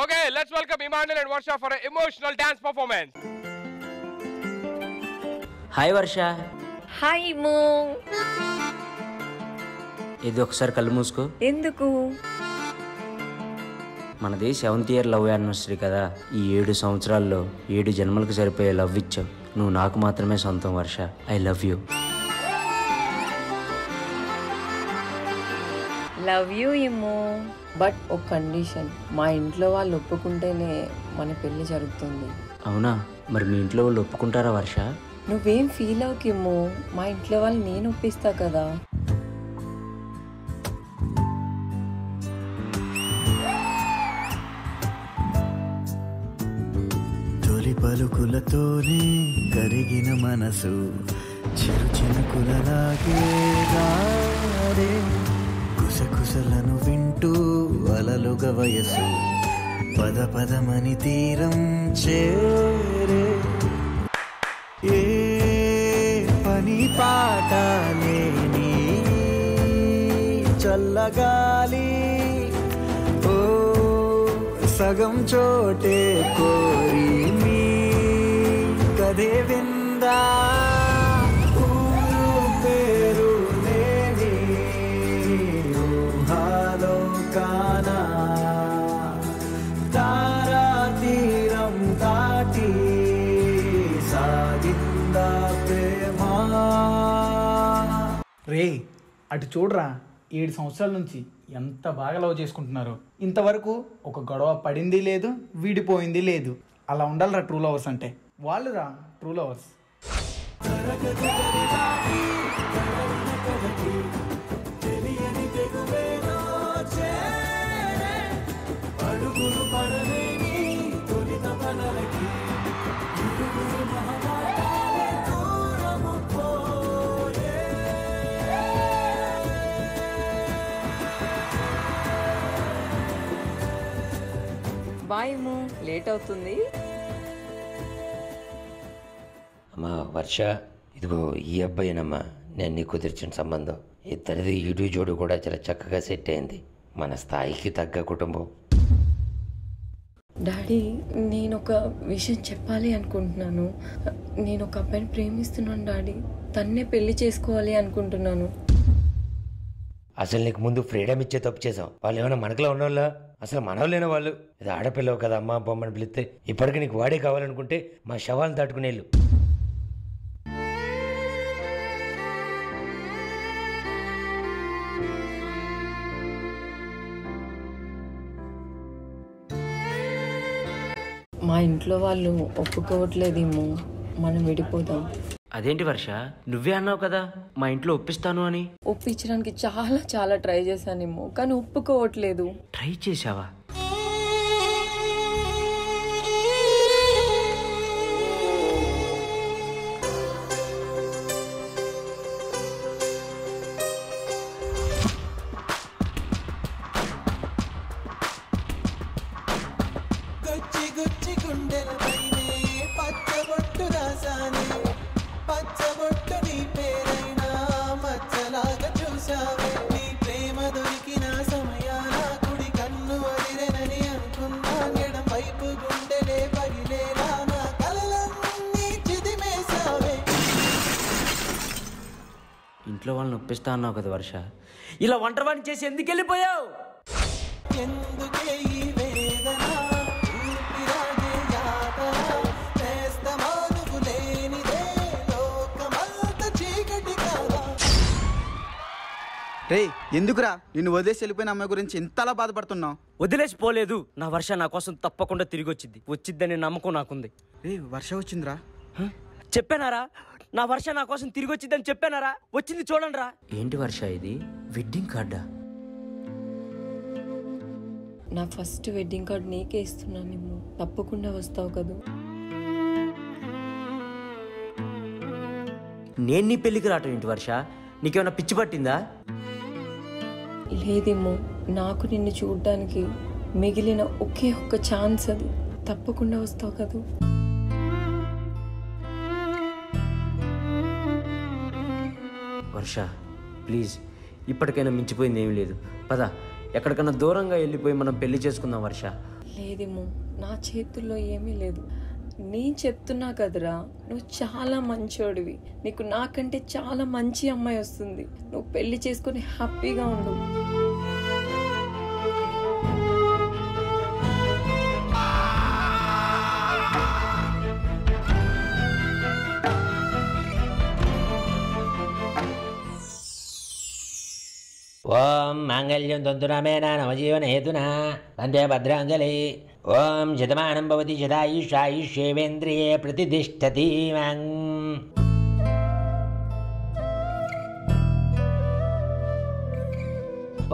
Okay, let's welcome Emmanuel and Varsha for an emotional dance performance. Hi Varsha. Hi Mo. ఇది ఒకసారి కళ్ళు మూసుకో. ఎందుకు? మనది 7th year లవ్ యానివర్సరీ కదా. ఈ 7 సంవత్సరాల్లో 7 జన్మలకు సరిపోయే లవ్ ఇచ్చావు. నువ్వు నాకు మాత్రమే సొంతం Varsha. I love you. Love you Immo. But ఒక కండిషన్, మా ఇంట్లో వాళ్ళు ఒప్పుకుంటేనే మన పెళ్లి జరుగుతుంది. అవునా? మరి మీ ఇంట్లో వాళ్ళు ఒప్పుకుంటారా వర్ష? నువ్వేం ఫీల్ అవుకిమ్మో, మా ఇంట్లో వాళ్ళు నేను ఒప్పిస్తా కదా. తొలి పలుకులతోనే కరిగిన మనసు చిరు చినుకులలాగే రారే, కుసకుసలను వింటూ అలలుగ వయసు పద పదమని తీరం చేరే. ఏ పని పాట లేని చల్లగాలి ఓ సగం చోటే కోరి మీ కదే విందా. ఊరు పేరు లేని ఊహాలో కానా తారా తీరం దాటి సాగిందా ప్రేమా. రే అటు చూడరా, 7 సంవత్సరాల నుంచి ఎంత బాగా లవ్ చేసుకుంటున్నారు. ఇంతవరకు ఒక గొడవ పడింది లేదు, విడిపోయింది లేదు. అలా ఉండాలిరా ట్రూ లవర్స్ అంటే. వాళ్ళురా ట్రూ లవర్స్. బాయ్ మో, లేట్ అవుతుంది. అమ్మా వర్ష, ఇదిగో ఈ అబ్బాయినమ్మా నేను నీకు కుదిర్చిన సంబంధం. ఇద్దరిది ఈడు జోడు కూడా చాలా చక్కగా సెట్ అయింది. మన స్థాయికి తగ్గ కుటుంబం. డాడీ, నేను ఒక విషయం చెప్పాలి అనుకుంటున్నాను. నేను ఒక అబ్బాయిని ప్రేమిస్తున్నాను డాడీ. తన్నే పెళ్లి చేసుకోవాలి అనుకుంటున్నాను. అసలు నీకు ముందు ఫ్రీడమ్ ఇచ్చే తప్పు చేసాం. వాళ్ళు ఏమైనా మనకులో ఉన్నోళ్ళ? అసలు మనవలేని వాళ్ళు. ఇది ఆడపిల్లవు కదా అమ్మ బొమ్మని పిలిస్తే. ఇప్పటికీ నీకు వాడే కావాలనుకుంటే మా శవాలను దాటుకునేళ్ళు. మా ఇంట్లో వాళ్ళు ఒప్పుకోవట్లేదేమో, మనం విడిపోదాం. అదేంటి వర్ష, నువ్వే అన్నావు కదా మా ఇంట్లో ఒప్పిస్తాను అని. ఒప్పించడానికి చాలా చాలా ట్రై చేశానేమో, కానీ ఒప్పుకోవట్లేదు. ట్రై చేసావా? ఇంట్లో వాళ్ళని ఒప్పిస్తా అన్నావు కదా వర్ష. ఇలా ఒంటరివాణి చేసి ఎందుకు వెళ్ళిపోయావు? రే ఎందుకురా నిన్ను వదిలేసి వెళ్ళిపోయిన అమ్మాయి గురించి ఇంతలా బాధపడుతున్నావు? వదిలేసిపోలేదు. నా వర్ష నా కోసం తప్పకుండా తిరిగి వచ్చిద్దని నమ్మకం నాకుంది. రే వర్ష వచ్చిందిరా. చెప్పానారా? నా వర్ష నా కోసం తిరిగి వచ్చిద్దని చెప్పానారా? వచ్చింది చూడండి రా. ఏంటి వర్ష ఇది? వెడ్డింగ్ కార్డా? నా ఫస్ట్ వెడ్డింగ్ కార్డ్ నీకే ఇస్తున్నానేమో, తప్పకుండా వస్తావు కదా. నేను నీ పెళ్లికి రావటం ఏంటి వర్ష? నీకేమైనా పిచ్చి పట్టిందా? లేదేమో, నాకు నిన్ను చూడడానికి మిగిలిన ఒకే ఒక్క ఛాన్స్ అది. తప్పకుండా వస్తావు కదా. వర్ష ప్లీజ్, ఇప్పటికైనా మించిపోయింది ఏమీ లేదు. పద, ఎక్కడికన్నా దూరంగా వెళ్ళిపోయి మనం పెళ్లి చేసుకుందాం వర్ష. లేదేమో, నా చేతుల్లో ఏమీ లేదు. నేను చెప్తున్నా కదరా, నువ్వు చాలా మంచోడివి. నీకు నాకంటే చాలా మంచి అమ్మాయి వస్తుంది. నువ్వు పెళ్లి చేసుకొని హ్యాపీగా ఉండు. ఓం మాంగళ్యం తంతునామేన నవజీవన హేతునా వందే భద్రాంజలి. ఓం శతమానం భవతి శతాయుషాయుష్యేవేంద్రియే ప్రతిష్టతి.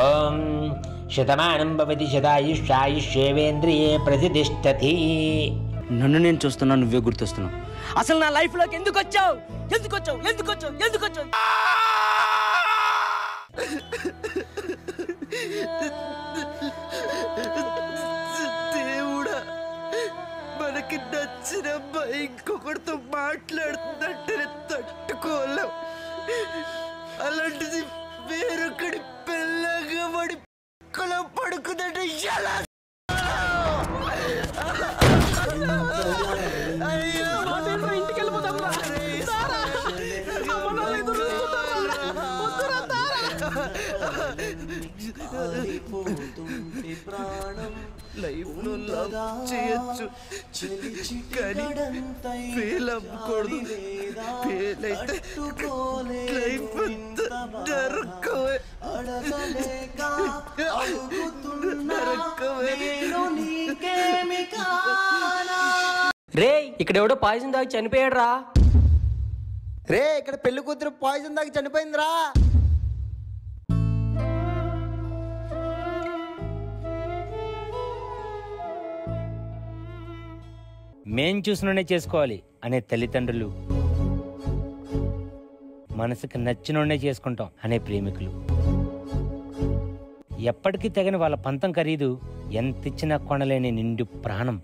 ఓం శతమానం భవతి శతాయుషాయుష్యేవేంద్రియే ప్రతిష్టతి. నన్ను నేను చూస్తున్నా, నువ్వే గుర్తొస్తున్నావు. అసలు నా లైఫ్ లోకి ఎందుకు వచ్చావు? ఎందుకు వచ్చావు? ఎందుకు వచ్చావు? ఎందుకు వచ్చావు? దేవుడా, మనకి నచ్చిన అమ్మాయి ఇంకొకరితో మాట్లాడుతుందంటే తట్టుకోలేం. అలాంటిది వేరొకడి పిల్లగా పడి పడుకుందంటే ఎలా? లైఫ్ లో లవ్ చేయొచ్చు కానీ ఫెయిల్ అవ్వకూడదు. ఫెయిల్ అయితే లైఫ్ నరకమే. రే, ఇక్కడ ఎవడో పాయిజన్ తాగి చనిపోయాడు రా. రే, ఇక్కడ పెళ్లి కూతురు పాయిజన్ దాకా చనిపోయిందిరా. మేం చూసినోనే చేసుకోవాలి అనే తల్లిదండ్రులు, మనసుకు నచ్చినోనే చేసుకుంటాం అనే ప్రేమికులు, ఎప్పటికీ తెగని వాళ్ళ పంతం ఖరీదు ఎంతిచ్చినా కొనలేని నిండు ప్రాణం.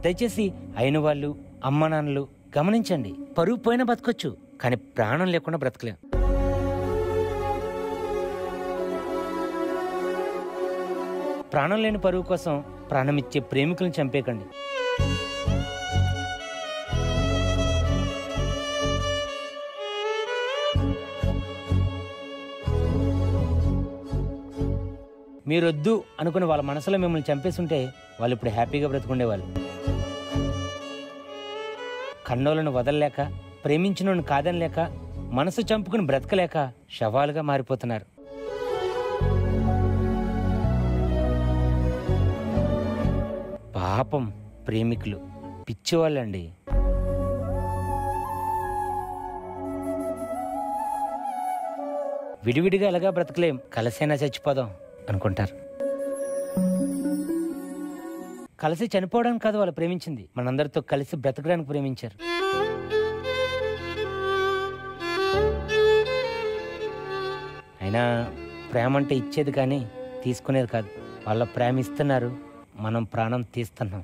దయచేసి అయిన వాళ్ళు, అమ్మ నాన్నలు గమనించండి. పరువు పోయినా బతకొచ్చు, కానీ ప్రాణం లేకుండా బ్రతకలేం. ప్రాణం లేని పరువు కోసం ప్రాణమిచ్చే ప్రేమికులను చంపేకండి. మీరొద్దు అనుకుని వాళ్ళ మనసులో మిమ్మల్ని చంపేస్తుంటే వాళ్ళు ఇప్పుడు హ్యాపీగా బ్రతుకుండేవాళ్ళు. కన్నోలను వదలలేక, ప్రేమించినోని కాదనలేక, మనసు చంపుకుని బ్రతకలేక శవాలుగా మారిపోతున్నారు. పాపం ప్రేమికులు పిచ్చివాళ్ళండి. విడివిడిగా ఎలాగా బ్రతకలేం, కలిసైనా చచ్చిపోదాం అనుకుంటారు. కలిసి చనిపోవడానికి కాదు వాళ్ళు ప్రేమించింది, మనందరితో కలిసి బ్రతకడానికి ప్రేమించారు. అయినా ప్రేమ అంటే ఇచ్చేది కానీ తీసుకునేది కాదు. వాళ్ళ ప్రేమ ఇస్తున్నారు, మనం ప్రాణం తీస్తున్నాం.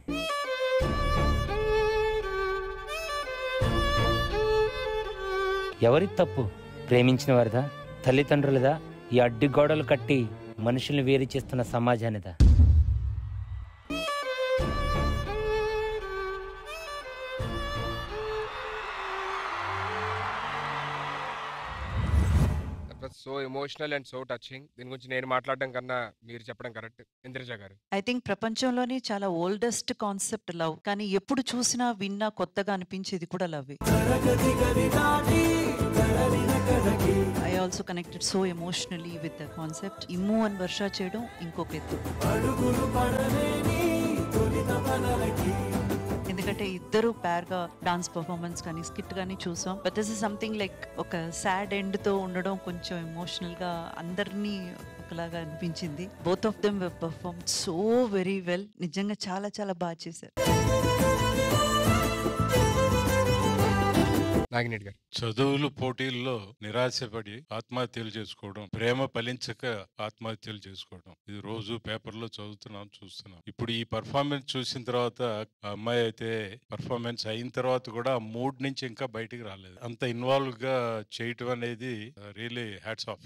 ఎవరి తప్పు? ప్రేమించిన వారిదా, తల్లిదండ్రులదా, ఈ అడ్డు గోడలు కట్టి మనుషుల్ని వేరు చేస్తున్న సమాజానిదా? So emotional and so touching. దీని గురించి నేను మాట్లాడడం కన్నా మీరు చెప్పడం కరెక్ట్. ఇంద్రజ గారు, ఐ థింక్ ప్రపంచంలోనే చాలా ఓల్డెస్ట్ కాన్సెప్ట్ లవ్, కానీ ఎప్పుడు చూసినా విన్నా కొత్తగా అనిపించేది కూడా love. I also connected so emotionally with the concept. Immu and Varsha చేయడం ఇంకొక ఎత్తు. ఎందుకంటే ఇద్దరు పేర్ గా డాన్స్ పర్ఫార్మెన్స్ కానీ స్కిట్ కానీ చూసాం. But this is something like ఒక సాడ్ ఎండ్ తో ఉండడం కొంచెం ఎమోషనల్ గా అందరినీ ఒకలాగా అనిపించింది. Both of them perform so very well. నిజంగా చాలా చాలా బాగా చేశారు. నాగినేటి గారు. చదువులు పోటీల్లో నిరాశపడి ఆత్మహత్యలు చేసుకోవడం, ప్రేమ ఫలించక ఆత్మహత్యలు చేసుకోవడం, ఇది రోజు పేపర్లో చూస్తున్నాం. ఇప్పుడు ఈ పర్ఫార్మెన్స్ చూసిన తర్వాత ఆ అమ్మాయి అయితే పర్ఫార్మెన్స్ అయిన తర్వాత కూడా ఆ మూడ్ నుంచి ఇంకా బయటికి రాలేదు. అంత ఇన్వాల్వ్ గా చేయటం అనేది రియలీ హ్యాట్స్ ఆఫ్.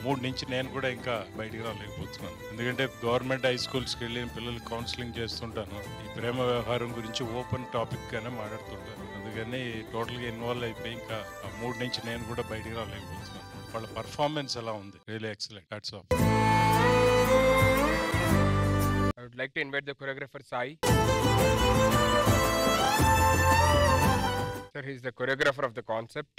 మూడు నుంచి నేను కూడా ఇంకా బయటికి రాలేకపోతున్నాను. ఎందుకంటే గవర్నమెంట్ హై స్కూల్స్కి వెళ్ళి పిల్లలు కౌన్సిలింగ్ చేస్తుంటాను. ఈ ప్రేమ వ్యవహారం గురించి ఓపెన్ టాపిక్ గానే మాట్లాడుతుంటాను. అందుకని టోటల్గా ఇన్వాల్వ్ అయిపోయి ఇంకా ఆ మూడు నుంచి నేను కూడా బయటికి రాలేకపోతున్నాను. వాళ్ళ పర్ఫార్మెన్స్ ఎలా ఉంది, really excellent, hats off. I would like to invite the choreographer Sai. Sir, he is the choreographer of the concept.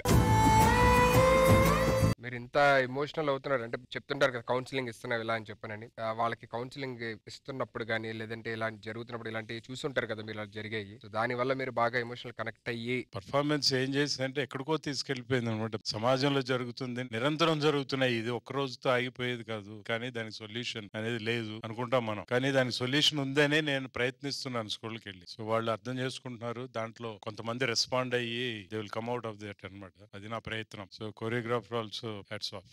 మీరు ఇంత ఎమోషనల్ అవుతున్నారు అంటే చెప్తుంటారు కదా కౌన్సిలింగ్ ఇస్తున్నావు ఇలా అని చెప్పానని. వాళ్ళకి కౌన్సిలింగ్ ఇస్తున్నప్పుడు కానీ లేదంటే ఇలాంటి జరుగుతున్నప్పుడు ఇలాంటివి చూస్తుంటారు కదా మీరు ఇలా జరిగాయి. సో దాని వల్ల మీరు బాగా ఎమోషనల్ కనెక్ట్ అయ్యి పర్ఫార్మెన్స్ ఏం చేసిందంటే ఎక్కడికో తీసుకెళ్లిపోయింది అనమాట. సమాజంలో జరుగుతుంది, నిరంతరం జరుగుతున్నాయి. ఇది ఒక్క రోజుతో ఆగిపోయేది కాదు. కానీ దానికి సొల్యూషన్ అనేది లేదు అనుకుంటాం మనం. కానీ దానికి సొల్యూషన్ ఉందనే నేను ప్రయత్నిస్తున్నాను స్కూల్కి వెళ్ళి. సో వాళ్ళు అర్థం చేసుకుంటున్నారు. దాంట్లో కొంతమంది రెస్పాండ్ అయ్యి they will come out of that అనమాట. అది నా ప్రయత్నం. So choreographer also hats off.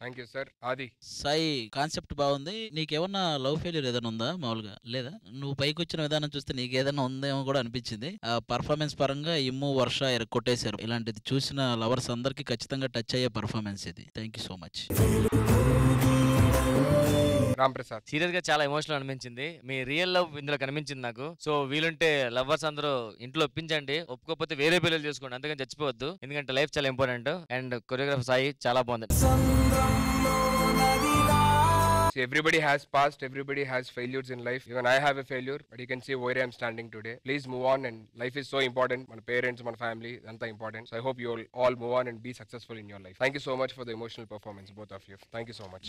Thank you sir. ఆది సాయి కాన్సెప్ట్ బాగుంది. నీకేమన్నా లవ్ ఫెయిల్యూర్ ఏదైనా ఉందా? మామూలుగా లేదా? నువ్వు పైకి వచ్చిన విధానం చూస్తే నీకు ఏదైనా ఉందేమో కూడా అనిపించింది. ఆ పర్ఫార్మెన్స్ పరంగా ఇమ్ము వర్ష కొట్టేశారు. ఇలాంటిది చూసిన లవర్స్ అందరికి ఖచ్చితంగా టచ్ అయ్యే పర్ఫార్మెన్స్ ఇది. Thank you so much. Ram Prasad. Serious గా చాలా ఎమోషనల్ అనిపించింది. మీ రియల్ లవ్ ఇందులో కనిపించింది నాకు. సో వీలుంటే లవర్స్ అందరూ ఇంట్లో ఒప్పించండి, ఒప్పుకోకపోతే వేరే పిల్లలు చేసుకోండి, అంతగా చచ్చిపోవద్దు. ఎందుకంటే లైఫ్ చాలా ఇంపార్టెంట్. అండ్ కొరియోగ్రాఫర్ సాయి చాలా బాగుంది. So everybody has past, everybody has failures in life. Even I have a failure, but you can see where I am standing today. Please move on, and life is so important. My parents, my family, anta important. So I hope you all move on and be successful in your life. Thank you so much for the emotional performance, both of you. Thank you so much.